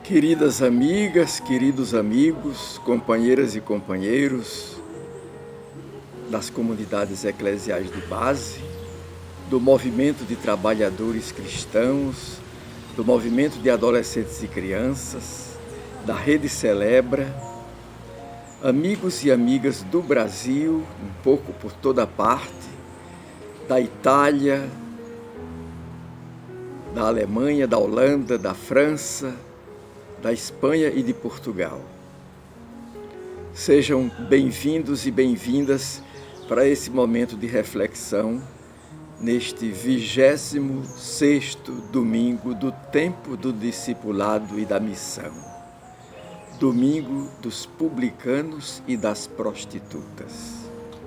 Queridas amigas, queridos amigos, companheiras e companheiros das comunidades eclesiais de base, do movimento de trabalhadores cristãos, do movimento de adolescentes e crianças, da Rede Celebra, amigos e amigas do Brasil, um pouco por toda parte, da Itália, da Alemanha, da Holanda, da França, da Espanha e de Portugal. Sejam bem-vindos e bem-vindas para esse momento de reflexão neste 26º domingo do tempo do discipulado e da missão. Domingo dos publicanos e das prostitutas.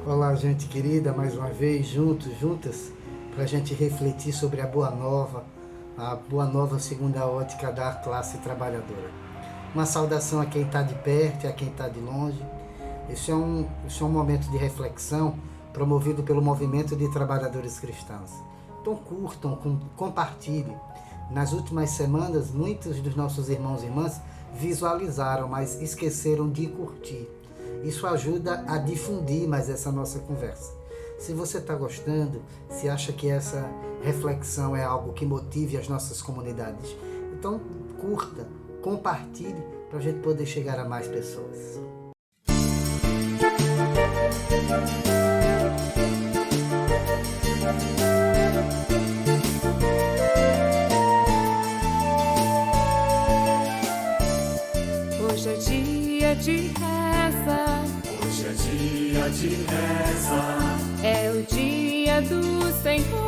Olá, gente querida, mais uma vez, juntas, para a gente refletir sobre a Boa Nova segundo a ótica da classe trabalhadora. Uma saudação a quem está de perto e a quem está de longe. Esse é um momento de reflexão promovido pelo movimento de trabalhadores cristãos. Então curtam, compartilhem. Nas últimas semanas, muitos dos nossos irmãos e irmãs visualizaram, mas esqueceram de curtir. Isso ajuda a difundir mais essa nossa conversa. Se você está gostando, se acha que essa reflexão é algo que motive as nossas comunidades, então curta, compartilhe para a gente poder chegar a mais pessoas. Hoje é dia de reza. Hoje é dia de reza. É o dia do Senhor.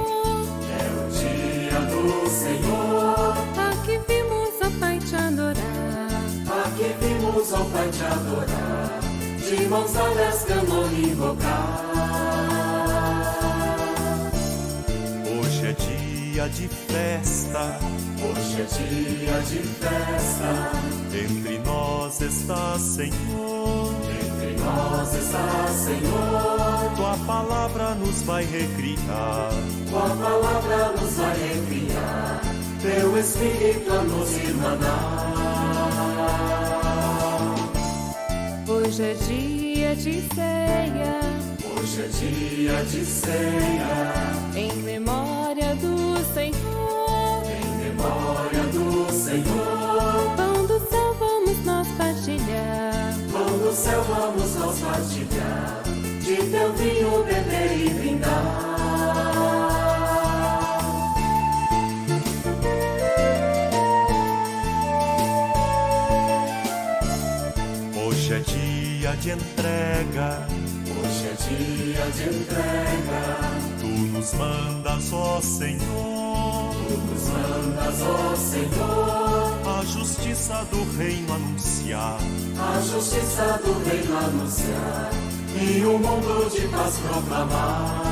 É o dia do Senhor. Aqui vimos ao Pai te adorar. Aqui vimos ao Pai te adorar. De mãos dadas clamando e invocar. Hoje é dia de festa. Hoje é dia de festa. Entre nós está, Senhor. Entre nós está, Senhor. Tua palavra nos vai recriar. Tua palavra nos vai recriar. Teu Espírito a nos irmanar. Hoje é dia de ceia. Hoje é dia de ceia. Em memória do Senhor. Em memória do Senhor. Pão do céu vamos nós partilhar. Pão do céu vamos nós partilhar. De teu vinho beber e brindar. Hoje é dia de entrega. Hoje é dia de entrega. Tu nos mandas, ó Senhor. Tu nos mandas, ó Senhor. A justiça do reino anunciar. A justiça do reino anunciar. E o mundo de paz proclamar.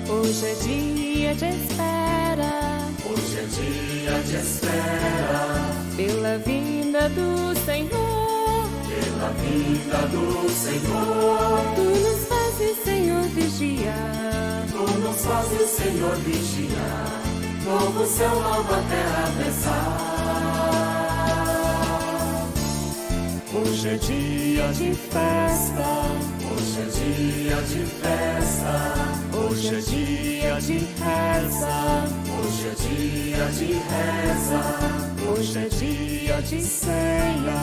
Hoje é dia de espera. Hoje é dia de espera. Pela vinda do Senhor. Pela vinda do Senhor. Tu nos fazes, Senhor, vigiar. Tu nos fazes, Senhor, vigiar. Novo céu, nova terra pensar. Hoje é dia de festa. Hoje é dia de festa. Hoje é dia de reza. Hoje é dia de reza. Hoje é dia de ceia.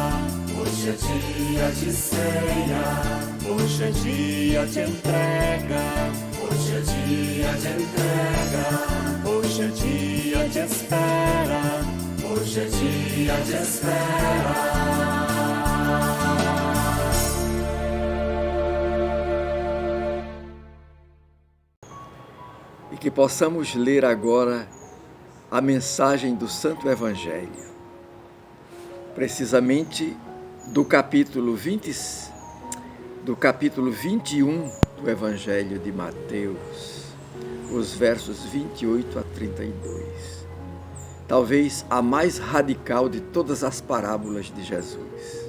Hoje é dia de ceia. Hoje é dia de entrega. Hoje é dia de entrega. Hoje é dia de espera. Hoje é dia de espera. E que possamos ler agora a mensagem do Santo Evangelho, precisamente do capítulo 21 do Evangelho de Mateus, os versos 28 a 32. Talvez a mais radical de todas as parábolas de Jesus.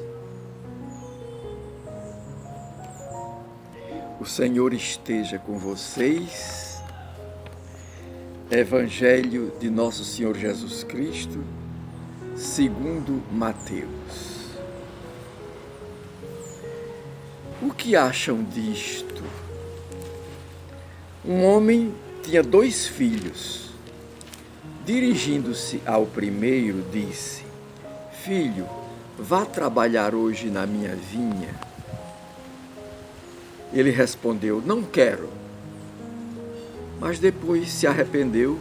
O Senhor esteja com vocês. Evangelho de Nosso Senhor Jesus Cristo, segundo Mateus. O que acham disto? Um homem tinha 2 filhos. Dirigindo-se ao primeiro, disse: Filho, vá trabalhar hoje na minha vinha. Ele respondeu: Não quero. Mas depois se arrependeu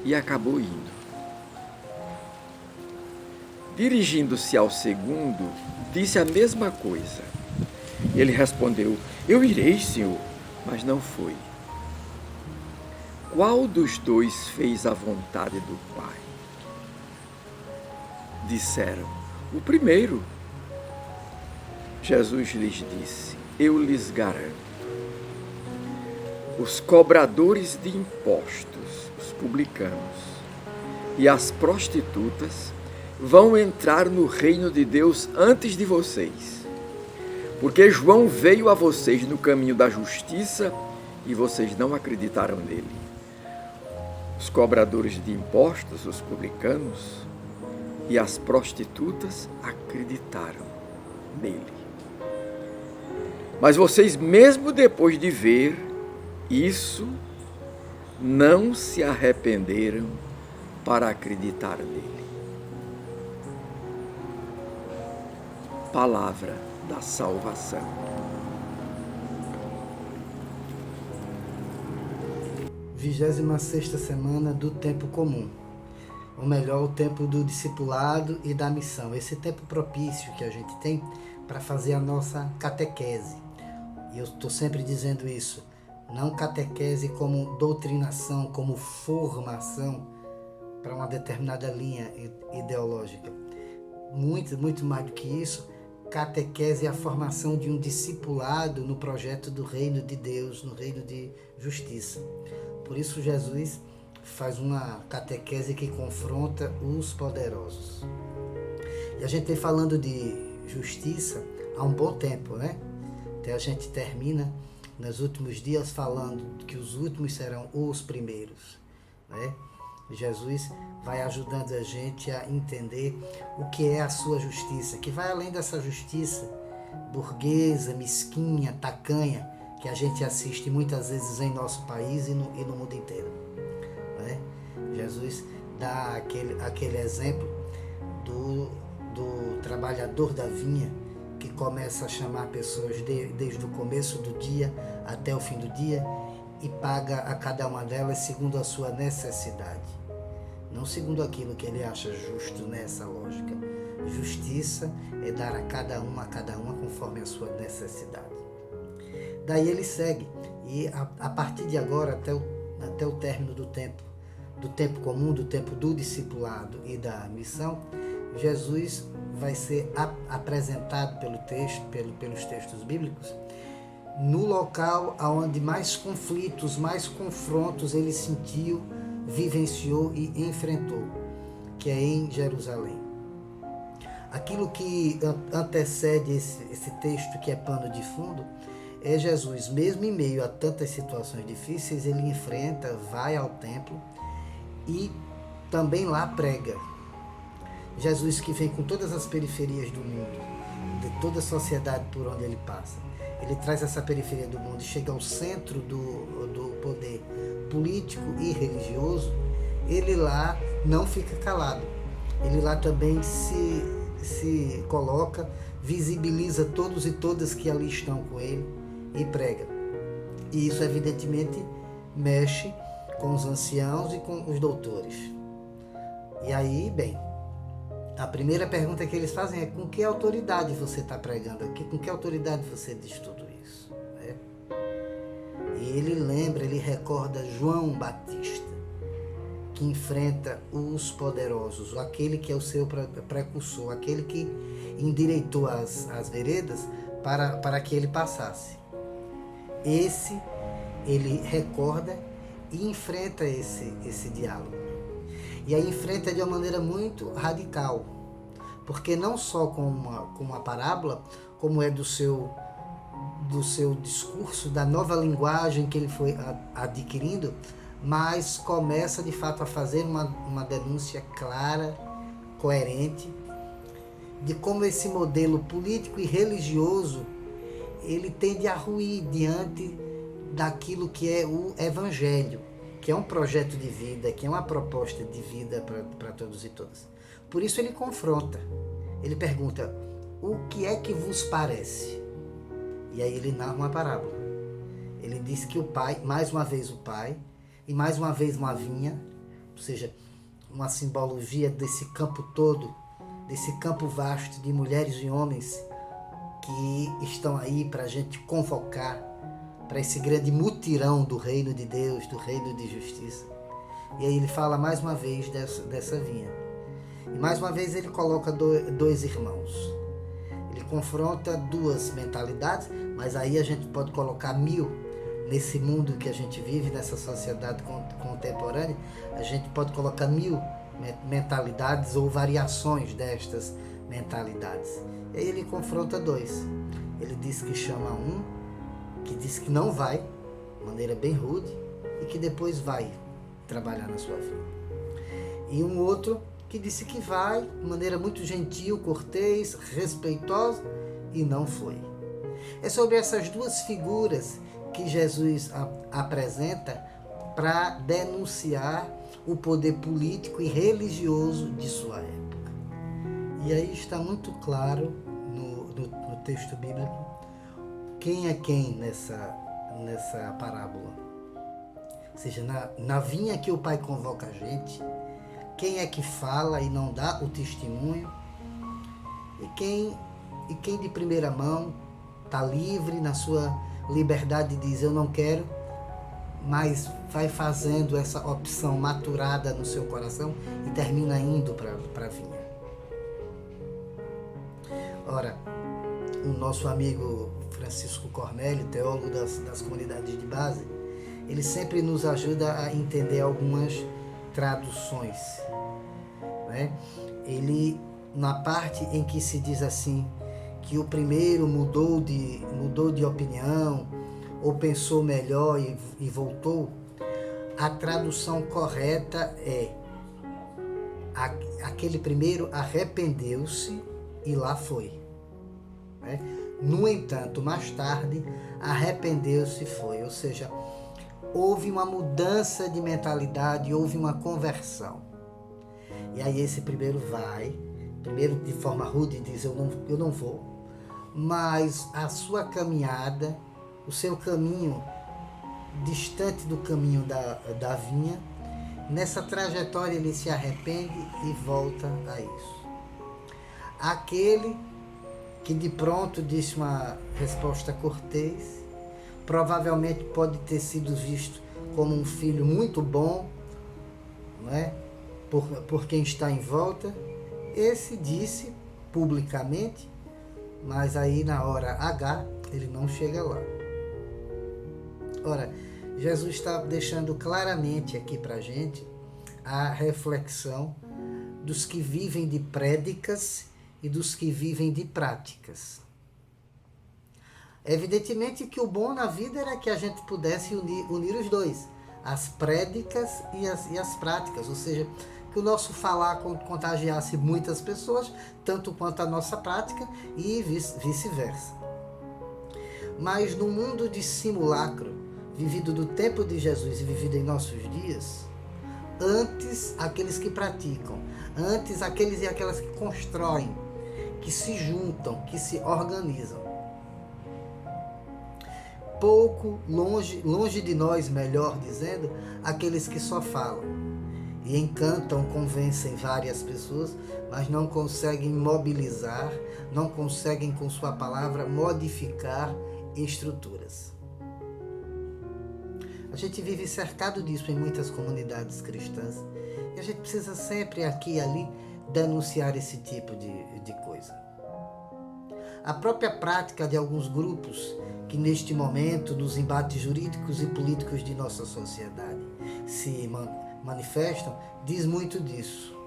e acabou indo. Dirigindo-se ao segundo, disse a mesma coisa. Ele respondeu: Eu irei, senhor, mas não foi. Qual dos 2 fez a vontade do Pai? Disseram: O primeiro. Jesus lhes disse: Eu lhes garanto. Os cobradores de impostos, os publicanos, e as prostitutas vão entrar no reino de Deus antes de vocês. Porque João veio a vocês no caminho da justiça e vocês não acreditaram nele. Os cobradores de impostos, os publicanos, e as prostitutas acreditaram nele. Mas vocês, mesmo depois de ver isso, não se arrependeram para acreditar nele. Palavra da salvação. Vigésima sexta semana do tempo comum. Ou melhor, o tempo do discipulado e da missão. Esse tempo propício que a gente tem para fazer a nossa catequese. E eu estou sempre dizendo isso. Não catequese como doutrinação, como formação para uma determinada linha ideológica. Muito mais do que isso, catequese é a formação de um discipulado no projeto do reino de Deus, no reino de justiça. Por isso Jesus faz uma catequese que confronta os poderosos. E a gente vem falando de justiça há um bom tempo, né? Até a gente termina nos últimos dias falando que os últimos serão os primeiros, né? Jesus vai ajudando a gente a entender o que é a sua justiça, que vai além dessa justiça burguesa, mesquinha, tacanha, que a gente assiste muitas vezes em nosso país e no mundo inteiro, né? Jesus dá aquele exemplo do trabalhador da vinha, que começa a chamar pessoas desde o começo do dia até o fim do dia e paga a cada uma delas segundo a sua necessidade, não segundo aquilo que ele acha justo nessa lógica. Justiça é dar a cada uma conforme a sua necessidade. Daí ele segue, e a partir de agora até o término do tempo comum, do tempo do discipulado e da missão, Jesus vai ser apresentado pelos textos bíblicos no local onde mais conflitos, mais confrontos ele sentiu, vivenciou e enfrentou, que é em Jerusalém. Aquilo que antecede esse texto, que é pano de fundo, é Jesus, mesmo em meio a tantas situações difíceis, ele enfrenta, vai ao templo e também lá prega. Jesus, que vem com todas as periferias do mundo, de toda a sociedade por onde ele passa, ele traz essa periferia do mundo e chega ao centro do poder político e religioso. Ele lá não fica calado, ele lá também se coloca, visibiliza todos e todas que ali estão com ele e prega. E isso evidentemente mexe com os anciãos e com os doutores. E aí, bem, a primeira pergunta que eles fazem é: com que autoridade você está pregando aqui? Com que autoridade você diz tudo isso? Né? E ele recorda João Batista, que enfrenta os poderosos, aquele que é o seu precursor, aquele que endireitou as veredas para que ele passasse. Esse, ele recorda e enfrenta esse diálogo. E aí enfrenta de uma maneira muito radical, porque não só com uma parábola, como é do seu discurso, da nova linguagem que ele foi adquirindo mas começa de fato a fazer uma denúncia clara, coerente, de como esse modelo político e religioso ele tende a ruir diante daquilo que é o Evangelho, que é um projeto de vida, que é uma proposta de vida para todos e todas. Por isso ele confronta, ele pergunta: o que é que vos parece? E aí ele narra uma parábola. Ele diz que o pai, mais uma vez o pai, e mais uma vez uma vinha, ou seja, uma simbologia desse campo todo, desse campo vasto de mulheres e homens que estão aí para a gente convocar para esse grande mutirão do reino de Deus, do reino de justiça. E aí ele fala mais uma vez dessa vinha. E mais uma vez ele coloca dois irmãos. Ele confronta duas mentalidades, mas aí a gente pode colocar 1000 nesse mundo que a gente vive, nessa sociedade contemporânea. A gente pode colocar 1000 mentalidades ou variações destas mentalidades. E aí ele confronta dois. Ele diz que chama um, que diz que não vai, de maneira bem rude, e que depois vai trabalhar na sua vida. E um outro que disse que vai, de maneira muito gentil, cortês, respeitosa, e não foi. É sobre essas duas figuras que Jesus apresenta para denunciar o poder político e religioso de sua época. E aí está muito claro no texto bíblico quem é quem nessa parábola. Ou seja, na vinha que o Pai convoca a gente, quem é que fala e não dá o testemunho, e quem de primeira mão está livre na sua liberdade de dizer eu não quero, mas vai fazendo essa opção maturada no seu coração e termina indo para a vinha. Ora, o nosso amigo Francisco Cornélio, teólogo das comunidades de base, ele sempre nos ajuda a entender algumas traduções, né? Ele, na parte em que se diz assim, que o primeiro mudou de opinião, ou pensou melhor e voltou, a tradução correta é: aquele primeiro arrependeu-se e lá foi. Né? No entanto, mais tarde, arrependeu-se e foi. Ou seja, houve uma mudança de mentalidade, houve uma conversão. E aí esse primeiro vai, primeiro de forma rude diz eu não vou, mas a sua caminhada, o seu caminho distante do caminho da vinha, nessa trajetória ele se arrepende e volta a isso. Aquele que de pronto disse uma resposta cortês, provavelmente pode ter sido visto como um filho muito bom, não é? Por quem está em volta. Esse disse publicamente, mas aí na hora H ele não chega lá. Ora, Jesus está deixando claramente aqui para a gente a reflexão dos que vivem de prédicas e dos que vivem de práticas. Evidentemente que o bom na vida era que a gente pudesse unir os dois, as prédicas e as práticas, ou seja, que o nosso falar contagiasse muitas pessoas, tanto quanto a nossa prática, e vice-versa. Mas no mundo de simulacro, vivido do tempo de Jesus e vivido em nossos dias, antes aqueles que praticam, antes aqueles e aquelas que constroem, que se juntam, que se organizam. Pouco, longe de nós, melhor dizendo, aqueles que só falam e encantam, convencem várias pessoas, mas não conseguem mobilizar, não conseguem com sua palavra modificar estruturas. A gente vive cercado disso em muitas comunidades cristãs e a gente precisa sempre aqui e ali denunciar esse tipo de coisa. A própria prática de alguns grupos que neste momento, nos embates jurídicos e políticos de nossa sociedade, se manifestam, diz muito disso.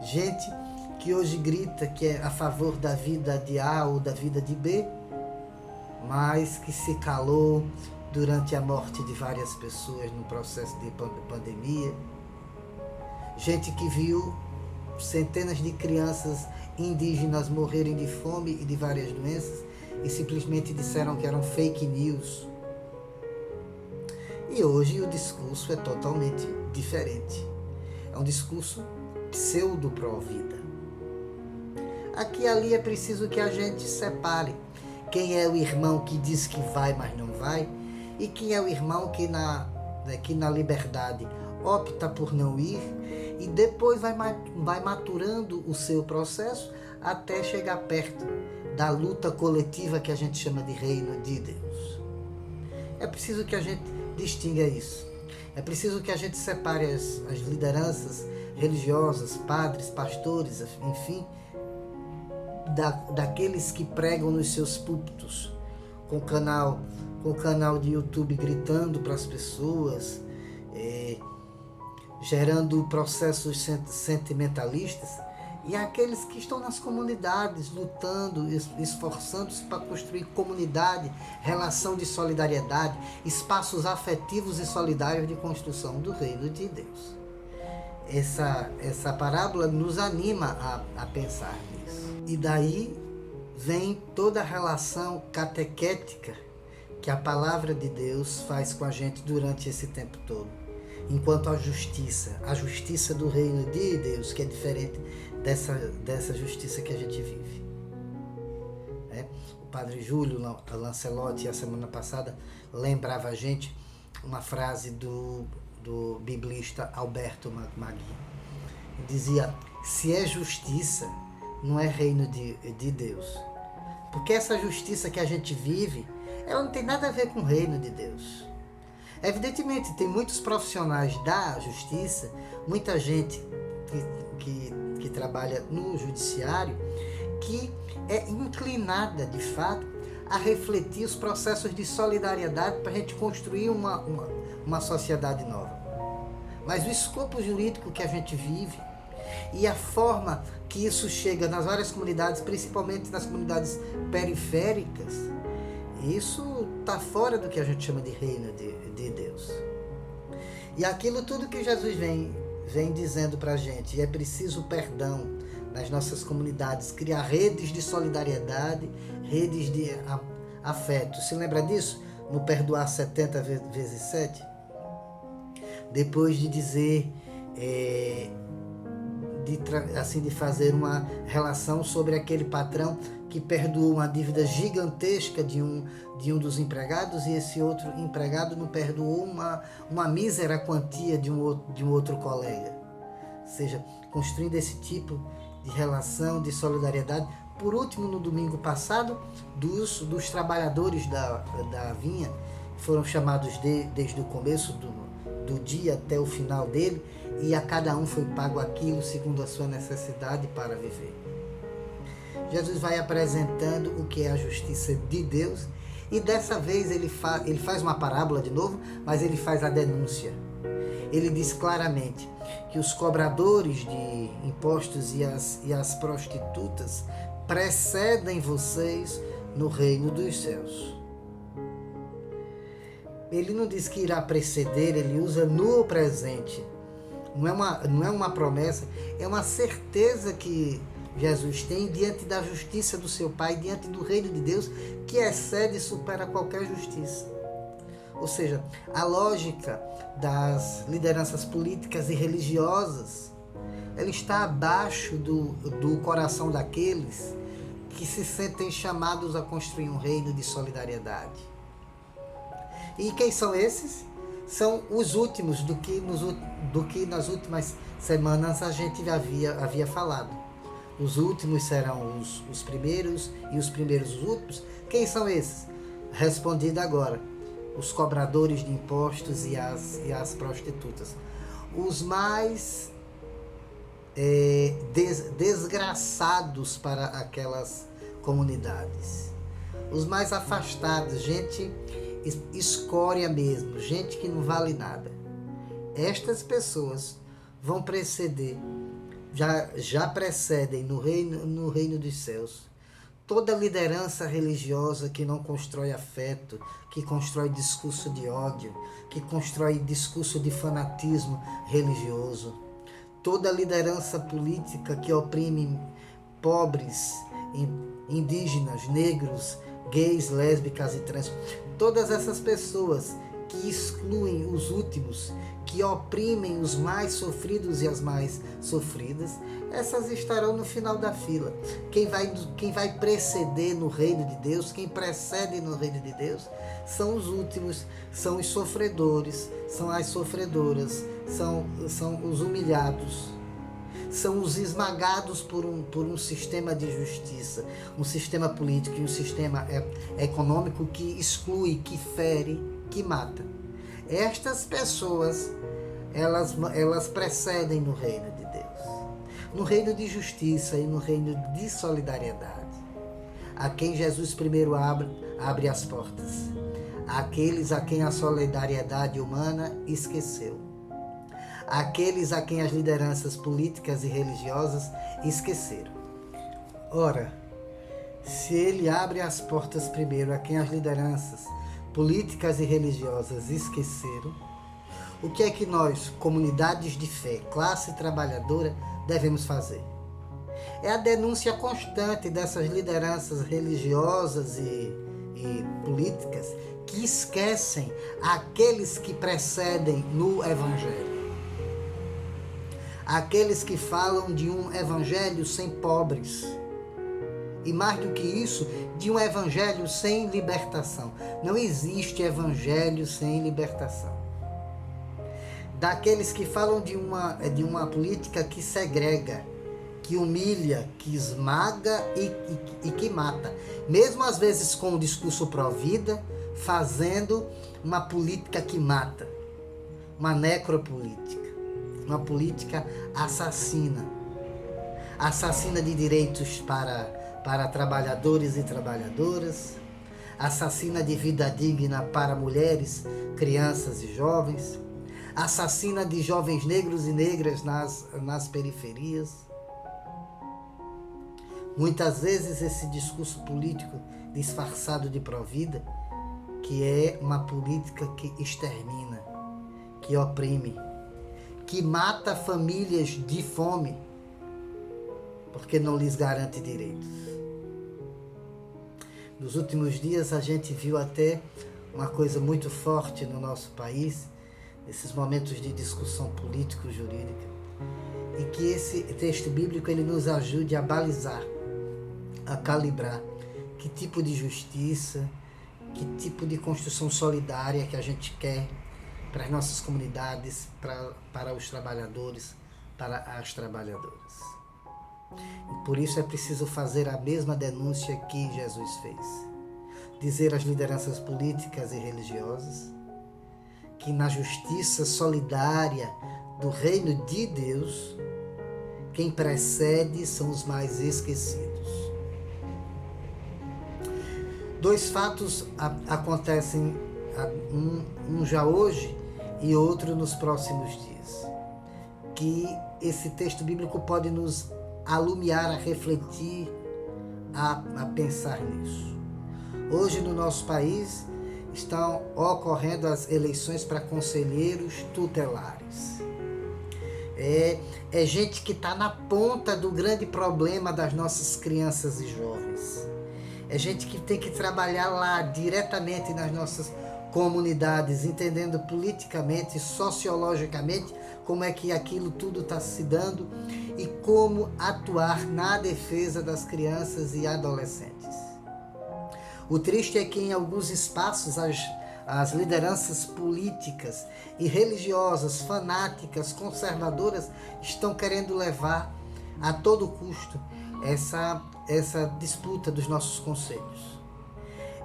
Gente que hoje grita que é a favor da vida de A ou da vida de B, mas que se calou durante a morte de várias pessoas no processo de pandemia. Gente que viu centenas de crianças indígenas morrerem de fome e de várias doenças e simplesmente disseram que eram fake news. E hoje o discurso é totalmente diferente. É um discurso pseudo-pró-vida. Aqui e ali é preciso que a gente separe quem é o irmão que diz que vai, mas não vai, e quem é o irmão que na liberdade opta por não ir e depois vai maturando o seu processo até chegar perto da luta coletiva que a gente chama de reino de Deus. É preciso que a gente distinga isso. É preciso que a gente separe as lideranças religiosas, padres, pastores, enfim, daqueles que pregam nos seus púlpitos, com o canal de YouTube gritando para as pessoas, gerando processos sentimentalistas, e aqueles que estão nas comunidades lutando, esforçando-se para construir comunidade, relação de solidariedade, espaços afetivos e solidários de construção do reino de Deus. Essa parábola nos anima a pensar nisso. E daí vem toda a relação catequética que a palavra de Deus faz com a gente durante esse tempo todo. Enquanto a justiça do reino de Deus, que é diferente dessa justiça que a gente vive. O padre Júlio Lancelotti, a semana passada, lembrava a gente uma frase do biblista Alberto Magui. Dizia: se é justiça, não é reino de Deus. Porque essa justiça que a gente vive, ela não tem nada a ver com o reino de Deus. Evidentemente, tem muitos profissionais da justiça, muita gente que trabalha no judiciário, que é inclinada, de fato, a refletir os processos de solidariedade para a gente construir uma sociedade nova. Mas o escopo jurídico que a gente vive e a forma que isso chega nas várias comunidades, principalmente nas comunidades periféricas, isso está fora do que a gente chama de reino de Deus. E aquilo tudo que Jesus vem dizendo para a gente, é preciso perdão nas nossas comunidades, criar redes de solidariedade, redes de afeto. Se lembra disso? No Perdoar 70 vezes 7? Depois de dizer, de fazer uma relação sobre aquele patrão que perdoou uma dívida gigantesca de um dos empregados, e esse outro empregado não perdoou uma mísera quantia de um outro colega. Ou seja, construindo esse tipo de relação, de solidariedade. Por último, no domingo passado, dos trabalhadores da vinha, foram chamados desde o começo do dia até o final dele, e a cada um foi pago aquilo segundo a sua necessidade para viver. Jesus vai apresentando o que é a justiça de Deus, e dessa vez ele faz uma parábola de novo, mas ele faz a denúncia. Ele diz claramente que os cobradores de impostos e as prostitutas precedem vocês no reino dos céus. Ele não diz que irá preceder, ele usa no presente. Não é uma promessa, é uma certeza que Jesus tem diante da justiça do seu Pai, diante do reino de Deus, que excede e supera qualquer justiça. Ou seja, a lógica das lideranças políticas e religiosas, ela está abaixo do coração daqueles que se sentem chamados a construir um reino de solidariedade. E quem são esses? São os últimos do que nas últimas semanas a gente havia falado. Os últimos serão os primeiros, e os primeiros os últimos. Quem são esses? Respondido agora: os cobradores de impostos e as prostitutas. Os mais desgraçados para aquelas comunidades. Os mais afastados, gente escória mesmo, gente que não vale nada. Estas pessoas vão preceder, já precedem no reino dos céus Toda liderança religiosa que não constrói afeto, que constrói discurso de ódio, que constrói discurso de fanatismo religioso. Toda liderança política que oprime pobres, indígenas, negros, gays, lésbicas e trans. Todas essas pessoas que excluem os últimos, que oprimem os mais sofridos e as mais sofridas, essas estarão no final da fila. Quem vai preceder no reino de Deus, quem precede no reino de Deus, são os últimos, são os sofredores, são as sofredoras, são os humilhados, são os esmagados por um sistema de justiça, um sistema político e um sistema econômico que exclui, que fere, que mata. Estas pessoas, elas precedem no reino de Deus, no reino de justiça e no reino de solidariedade, a quem Jesus primeiro abre as portas, aqueles a quem a solidariedade humana esqueceu, aqueles a quem as lideranças políticas e religiosas esqueceram. Ora, se ele abre as portas primeiro a quem as lideranças políticas e religiosas esqueceram, o que é que nós, comunidades de fé, classe trabalhadora, devemos fazer? É a denúncia constante dessas lideranças religiosas e políticas que esquecem aqueles que precedem no Evangelho. Aqueles que falam de um evangelho sem pobres. E mais do que isso, de um evangelho sem libertação. Não existe evangelho sem libertação. Daqueles que falam de uma política que segrega, que humilha, que esmaga e que mata. Mesmo às vezes com o discurso pró-vida, fazendo uma política que mata. Uma necropolítica. Uma política assassina de direitos para trabalhadores e trabalhadoras, assassina de vida digna para mulheres, crianças e jovens, assassina de jovens negros e negras nas periferias. Muitas vezes esse discurso político disfarçado de pró-vida, que é uma política que extermina, que oprime, que mata famílias de fome, porque não lhes garante direitos. Nos últimos dias a gente viu até uma coisa muito forte no nosso país, esses momentos de discussão político-jurídica, e que esse texto bíblico ele nos ajude a balizar, a calibrar que tipo de justiça, que tipo de construção solidária que a gente quer para as nossas comunidades, para os trabalhadores, para as trabalhadoras. E por isso é preciso fazer a mesma denúncia que Jesus fez. Dizer às lideranças políticas e religiosas que na justiça solidária do reino de Deus, quem precede são os mais esquecidos. Dois fatos acontecem, um já hoje e outro nos próximos dias, que esse texto bíblico pode nos alumiar a refletir, a pensar nisso. Hoje no nosso país estão ocorrendo as eleições para conselheiros tutelares. É gente que está na ponta do grande problema das nossas crianças e jovens. É gente que tem que trabalhar lá diretamente nas nossas comunidades, entendendo politicamente e sociologicamente como é que aquilo tudo está se dando e como atuar na defesa das crianças e adolescentes. O triste é que em alguns espaços as lideranças políticas e religiosas, fanáticas, conservadoras, estão querendo levar a todo custo essa disputa dos nossos conselhos.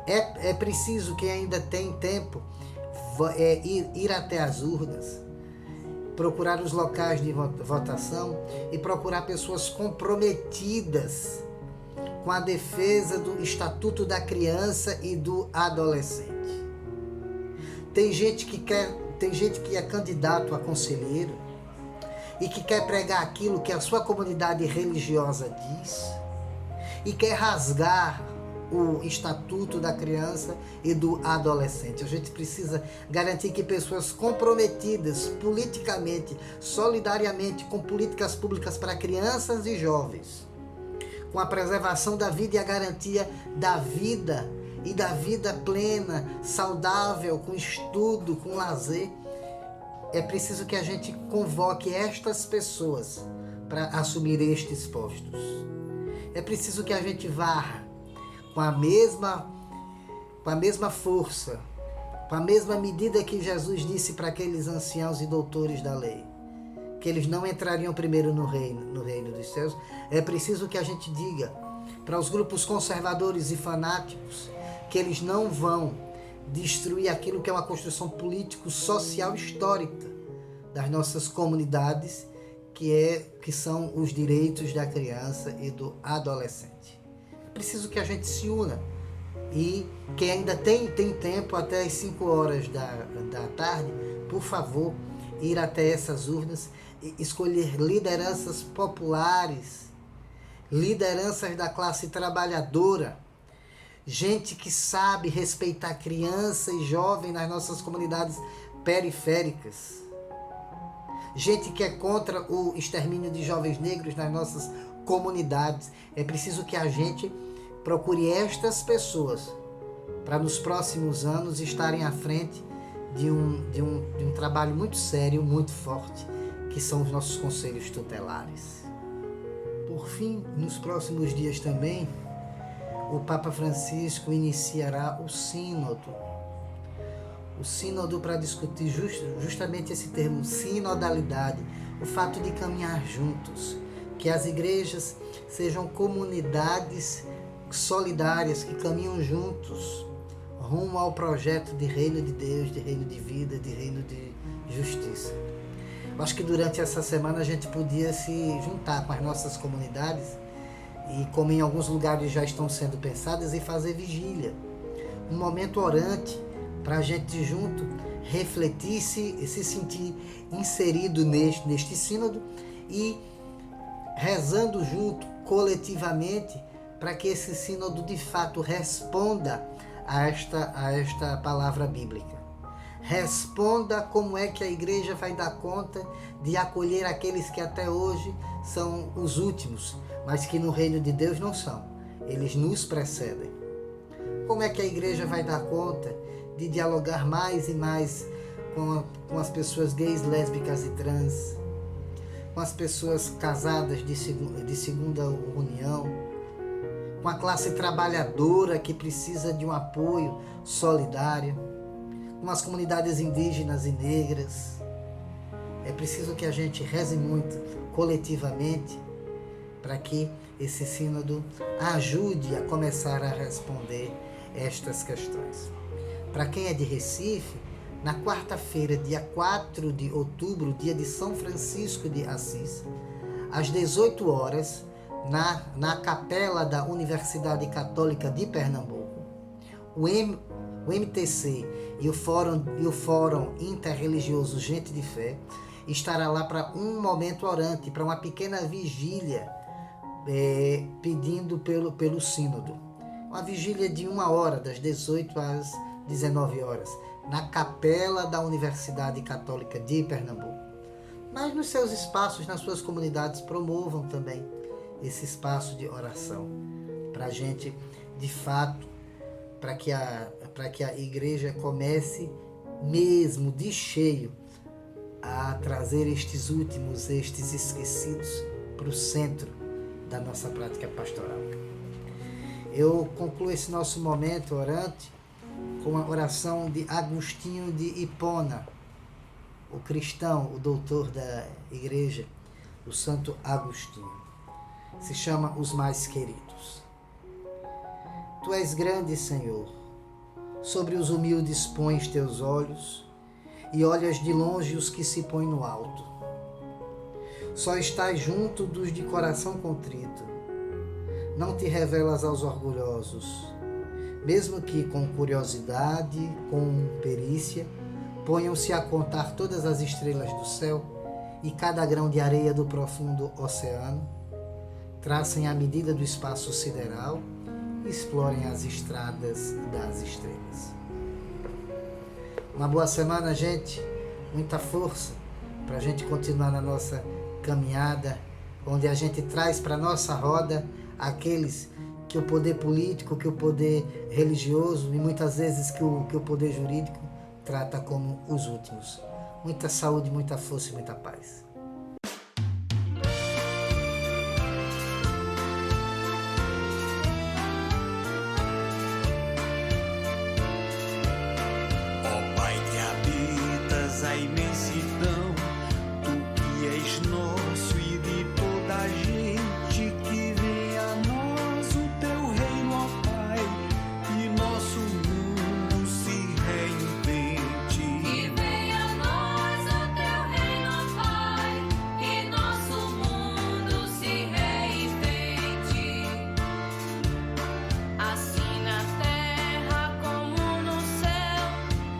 É preciso, quem ainda tem tempo, ir até as urnas, procurar os locais de votação e procurar pessoas comprometidas com a defesa do Estatuto da Criança e do Adolescente. Tem gente que é candidato a conselheiro e que quer pregar aquilo que a sua comunidade religiosa diz e quer rasgar o estatuto da criança e do adolescente. A gente precisa garantir que pessoas comprometidas politicamente, solidariamente com políticas públicas para crianças e jovens, com a preservação da vida e a garantia da vida e da vida plena, saudável, com estudo, com lazer, é preciso que a gente convoque estas pessoas para assumir estes postos. É preciso que a gente varra com a mesma força, com a mesma medida que Jesus disse para aqueles anciãos e doutores da lei, que eles não entrariam primeiro no reino dos céus. É preciso que a gente diga para os grupos conservadores e fanáticos que eles não vão destruir aquilo que é uma construção político-social histórica das nossas comunidades, que são os direitos da criança e do adolescente. É preciso que a gente se una e quem ainda tem tempo até as 5 horas da tarde, por favor, ir até essas urnas e escolher lideranças populares, lideranças da classe trabalhadora, gente que sabe respeitar criança e jovem nas nossas comunidades periféricas, gente que é contra o extermínio de jovens negros nas nossas comunidades. É preciso que a gente procure estas pessoas para nos próximos anos estarem à frente de um trabalho muito sério, muito forte, que são os nossos conselhos tutelares. Por fim, nos próximos dias também, o Papa Francisco iniciará o sínodo. O sínodo para discutir justamente esse termo, sinodalidade, o fato de caminhar juntos, que as igrejas sejam comunidades solidárias que caminham juntos rumo ao projeto de reino de Deus, de reino de vida, de reino de justiça. Eu acho que durante essa semana a gente podia se juntar com as nossas comunidades e, como em alguns lugares já estão sendo pensadas, e fazer vigília, um momento orante para a gente junto refletir e se sentir inserido neste sínodo e rezando junto, coletivamente, para que esse sínodo de fato responda a esta palavra bíblica. Responda como é que a igreja vai dar conta de acolher aqueles que até hoje são os últimos, mas que no reino de Deus não são. Eles nos precedem. Como é que a igreja vai dar conta de dialogar mais e mais com as pessoas gays, lésbicas e trans, com as pessoas casadas de segunda união, com a classe trabalhadora que precisa de um apoio solidário, com as comunidades indígenas e negras. É preciso que a gente reze muito coletivamente para que esse sínodo ajude a começar a responder estas questões. Para quem é de Recife, na quarta-feira, dia 4 de outubro, dia de São Francisco de Assis, às 18 horas, na capela da Universidade Católica de Pernambuco, o MTC e o Fórum Interreligioso Gente de Fé estará lá para um momento orante, para uma pequena vigília, pedindo pelo sínodo. Uma vigília de 1 hora, das 18 às 19 horas, na capela da Universidade Católica de Pernambuco. Mas nos seus espaços, nas suas comunidades, promovam também esse espaço de oração, para a gente, de fato, para que a igreja comece mesmo de cheio a trazer estes últimos, estes esquecidos, para o centro da nossa prática pastoral. Eu concluo esse nosso momento orante com a oração de Agostinho de Hipona, o cristão, o doutor da igreja, o Santo Agostinho. Se chama Os Mais Queridos. Tu és grande, Senhor, sobre os humildes pões teus olhos e olhas de longe os que se põem no alto. Só estás junto dos de coração contrito, não te revelas aos orgulhosos, mesmo que com curiosidade, com perícia, ponham-se a contar todas as estrelas do céu e cada grão de areia do profundo oceano. tracem a medida do espaço sideral e explorem as estradas das estrelas. Uma boa semana, gente. Muita força para a gente continuar na nossa caminhada, onde a gente traz para a nossa roda aqueles que o poder político, que o poder religioso e muitas vezes que o poder jurídico trata como os últimos. Muita saúde, muita força e muita paz. Ó Pai que habitas a imensidão, Tu que és nosso e de toda a gente, que venha a nós o Teu reino, ó Pai, e nosso mundo se reinvente. Que venha a nós o teu reino, ó Pai, e nosso mundo se reinvente. Assim na terra como no céu,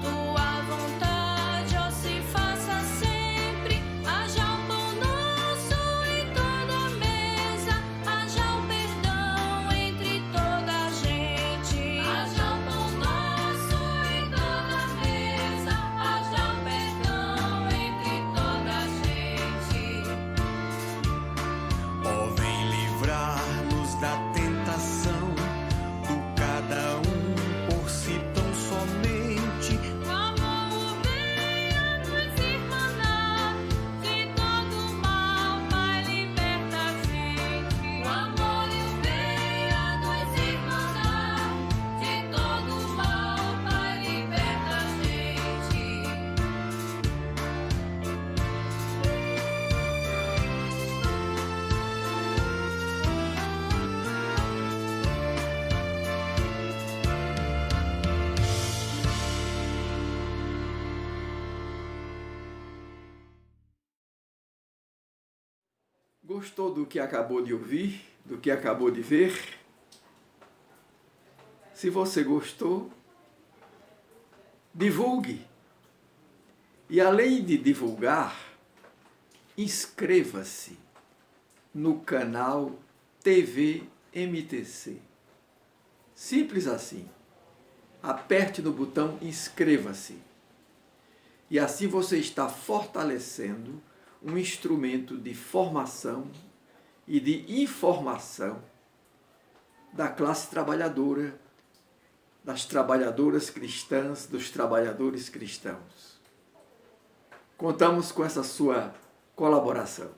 tua vontade, ó, se faça sempre. Haja o pão nosso em toda a mesa, haja o perdão entre toda a gente. Haja o pão nosso em toda a mesa, haja o perdão entre toda a gente. Ó, vem livrar-nos da tentação, do cada um por si tão somente. O amor venha nos irmanar de todo mal, Pai, liberta a gente. O amor venha nos irmanar de todo mal, Pai, liberta a gente. Gostou do que acabou de ouvir, do que acabou de ver? Se você gostou, divulgue. E além de divulgar, inscreva-se no canal TV MTC. Simples assim. Aperte no botão inscreva-se. E assim você está fortalecendo um instrumento de formação e de informação da classe trabalhadora, das trabalhadoras cristãs, dos trabalhadores cristãos. Contamos com essa sua colaboração.